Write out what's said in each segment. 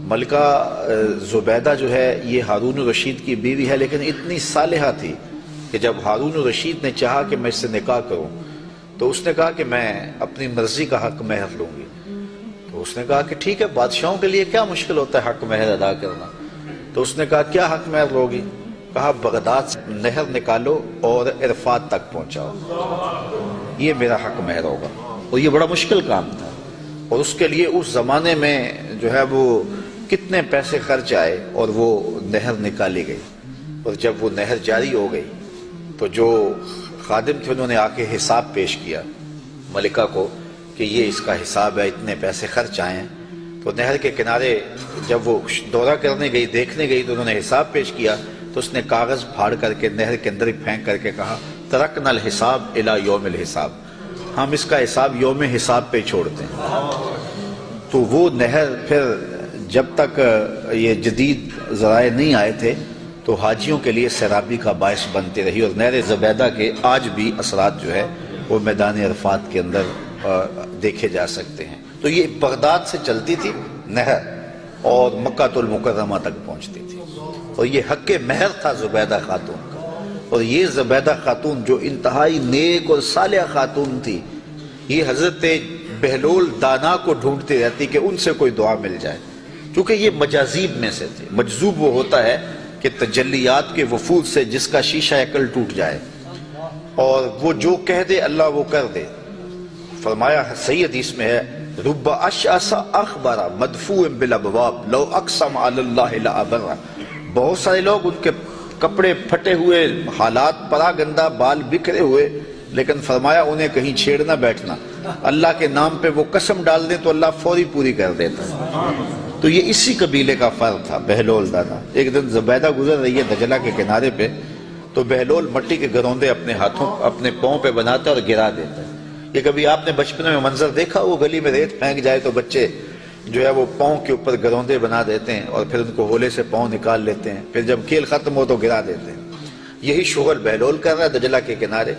ملکہ زبیدہ جو ہے یہ ہارون الرشید کی بیوی ہے، لیکن اتنی صالحہ تھی کہ جب ہارون الرشید نے چاہا کہ میں اس سے نکاح کروں تو اس نے کہا کہ میں اپنی مرضی کا حق مہر لوں گی۔ تو اس نے کہا کہ ٹھیک ہے، بادشاہوں کے لیے کیا مشکل ہوتا ہے حق مہر ادا کرنا۔ تو اس نے کہا کیا حق مہر لوگی؟ کہا بغداد سے نہر نکالو اور عرفات تک پہنچاؤ، یہ میرا حق مہر ہوگا۔ اور یہ بڑا مشکل کام تھا، اور اس کے لیے اس زمانے میں جو ہے وہ کتنے پیسے خرچ آئے، اور وہ نہر نکالی گئی۔ اور جب وہ نہر جاری ہو گئی تو جو خادم تھے انہوں نے آ کے حساب پیش کیا ملکہ کو کہ یہ اس کا حساب ہے، اتنے پیسے خرچ آئے ہیں۔ تو نہر کے کنارے جب وہ دورہ کرنے گئی، دیکھنے گئی، تو انہوں نے حساب پیش کیا تو اس نے کاغذ پھاڑ کر کے نہر کے اندر پھینک کر کے کہا ترکنا الحساب الی یوم الحساب، ہم اس کا حساب یوم حساب پہ چھوڑتے ہیں۔ تو وہ نہر پھر جب تک یہ جدید ذرائع نہیں آئے تھے تو حاجیوں کے لیے سیرابی کا باعث بنتی رہی، اور نہر زبیدہ کے آج بھی اثرات جو ہے وہ میدان عرفات کے اندر دیکھے جا سکتے ہیں۔ تو یہ بغداد سے چلتی تھی نہر اور مکہ المکرمہ تک پہنچتی تھی، اور یہ حق مہر تھا زبیدہ خاتون کا۔ اور یہ زبیدہ خاتون جو انتہائی نیک اور صالحہ خاتون تھی، یہ حضرت بہلول دانا کو ڈھونڈتی رہتی کہ ان سے کوئی دعا مل جائے، کیونکہ یہ مجاذیب میں سے تھے۔ مجذوب وہ ہوتا ہے کہ تجلیات کے وفود سے جس کا شیشہ عقل ٹوٹ جائے اور وہ جو کہہ دے اللہ وہ کر دے۔ فرمایا صحیح حدیث میں ہے رب اشعث اخبر مدفوع بالابواب لو اقسم علی اللہ لابر، بہت سارے لوگ ان کے کپڑے پھٹے ہوئے، حالات پرا گندہ، بال بکھرے ہوئے، لیکن فرمایا انہیں کہیں چھیڑنا بیٹھنا، اللہ کے نام پہ وہ قسم ڈال دیں تو اللہ فوری پوری کر دیتا۔ تو یہ اسی قبیلے کا فرد تھا بہلول دانا۔ ایک دن زبیدہ گزر رہی ہے دجلہ کے کنارے پہ، تو بہلول مٹی کے گروندے اپنے ہاتھوں اپنے پاؤں پہ بناتا ہے اور گرا دیتا ہے۔ یہ کبھی آپ نے بچپن میں منظر دیکھا، وہ گلی میں ریت پھینک جائے تو بچے جو ہے وہ پاؤں کے اوپر گروندے بنا دیتے ہیں اور پھر ان کو ہولے سے پاؤں نکال لیتے ہیں، پھر جب کھیل ختم ہو تو گرا دیتے ہیں۔ یہی شغل بہلول کر رہا ہے دجلہ کے کنارے۔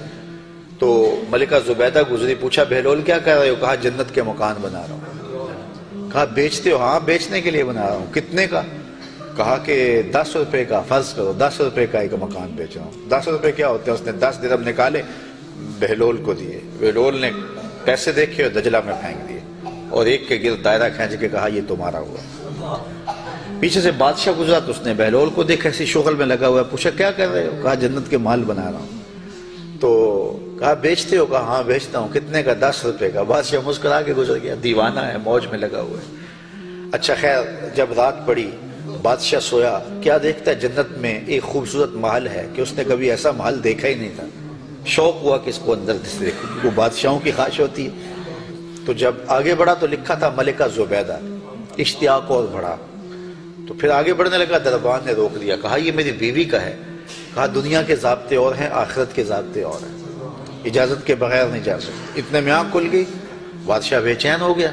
تو ملکہ زبیدہ گزری، پوچھا بہلول کیا کر رہے ہو؟ کہا جنت کے مکان بنا رہا ہوں۔ کہا بیچتے ہو؟ ہاں بیچنے کے لیے بنا رہا ہوں۔ کتنے کا؟ کہا کہ 10 روپے کا، فرض کرو 10 روپے کا ایک مکان بیچ رہا ہوں۔ 10 روپے کیا ہوتے ہیں؟ اس نے 10 درہم نکالے، بہلول کو دیے۔ بہلول نے پیسے دیکھے اور دجلہ میں پھینک دیے، اور ایک کے گرد دائرہ کھینچ کے کہا یہ تمہارا ہوا۔ پیچھے سے بادشاہ گزرا تو اس نے بہلول کو دیکھا اسی شغل میں لگا ہوا ہے، پوچھا کیا کر رہے ہو؟ کہا جنت کے مال بنا رہا ہوں۔ تو کہا بیچتے ہو؟ کہا ہاں بیچتا ہوں۔ کتنے کا؟ 10 روپے کا۔ بادشاہ مسکرا کے گزر گیا، دیوانہ ہے، موج میں لگا ہوا ہے۔ اچھا خیر، جب رات پڑی بادشاہ سویا، کیا دیکھتا ہے جنت میں ایک خوبصورت محل ہے کہ اس نے کبھی ایسا محل دیکھا ہی نہیں تھا۔ شوق ہوا کہ اس کو اندر سے وہ بادشاہوں کی خواہش ہوتی ہے۔ تو جب آگے بڑھا تو لکھا تھا ملکہ زبیدہ، اشتیاق اور بڑھا۔ تو پھر آگے بڑھنے لگا، دربان نے روک دیا، کہا یہ میری بیوی کا ہے۔ کہا دنیا کے ضابطے اور ہیں، آخرت کے ضابطے اور ہیں، اجازت کے بغیر نہیں جا سکتے۔ اتنے میں آنکھ کھل گئی، بادشاہ بے چین ہو گیا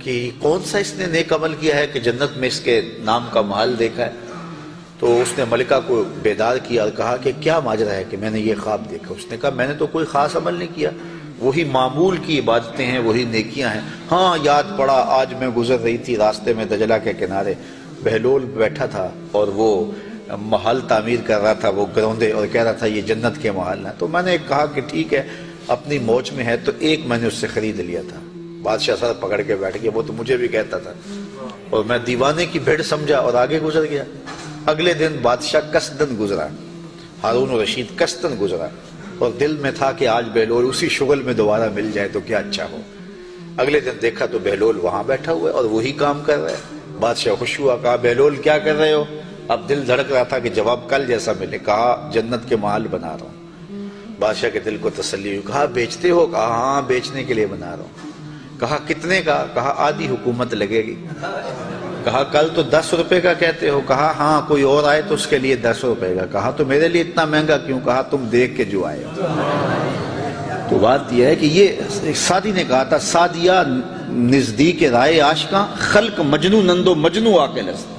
کہ کون سا اس نے نیک عمل کیا ہے کہ جنت میں اس کے نام کا محل دیکھا ہے۔ تو اس نے ملکہ کو بیدار کیا اور کہا کہ کیا ماجرا ہے کہ میں نے یہ خواب دیکھا؟ اس نے کہا میں نے تو کوئی خاص عمل نہیں کیا، وہی معمول کی عبادتیں ہیں، وہی نیکیاں ہیں۔ ہاں یاد پڑا، آج میں گزر رہی تھی راستے میں دجلہ کے کنارے، بہلول بیٹھا تھا اور وہ محل تعمیر کر رہا تھا، وہ گروندے، اور کہہ رہا تھا یہ جنت کے محل ہیں۔ تو میں نے کہا کہ ٹھیک ہے، اپنی موج میں ہے تو ایک میں نے اس سے خرید لیا تھا۔ بادشاہ سر پکڑ کے بیٹھ گیا، وہ تو مجھے بھی کہتا تھا، اور میں دیوانے کی بھیڑ سمجھا اور آگے گزر گیا۔ اگلے دن بادشاہ قصدن گزرا، ہارون الرشید قصدن گزرا، اور دل میں تھا کہ آج بہلول اسی شغل میں دوبارہ مل جائے تو کیا اچھا ہو۔ اگلے دن دیکھا تو بہلول وہاں بیٹھا ہوا ہے اور وہی کام کر رہا ہے۔ بادشاہ خوش ہوا، کہا بہلول کیا کر رہے ہو؟ اب دل دھڑک رہا تھا کہ جواب کل جیسا ملے۔ کہا جنت کے محل بنا رہا ہوں۔ بادشاہ کے دل کو تسلی ہوئی، کہا بیچتے ہو؟ کہا ہاں بیچنے کے لیے بنا رہا ہوں۔ کہا کتنے کا؟ کہا آدھی حکومت لگے گی۔ کہا کل تو 10 روپے کا کہتے ہو۔ کہا ہاں کوئی اور آئے تو اس کے لیے 10 روپے کا۔ کہا تو میرے لیے اتنا مہنگا کیوں؟ کہا تم دیکھ کے جو آئے ہو۔ تو بات یہ ہے کہ یہ سعدی نے کہا تھا سعدیہ نزدیک رائے عاشقاں، خلق مجنو نندو مجنو آ کے لست۔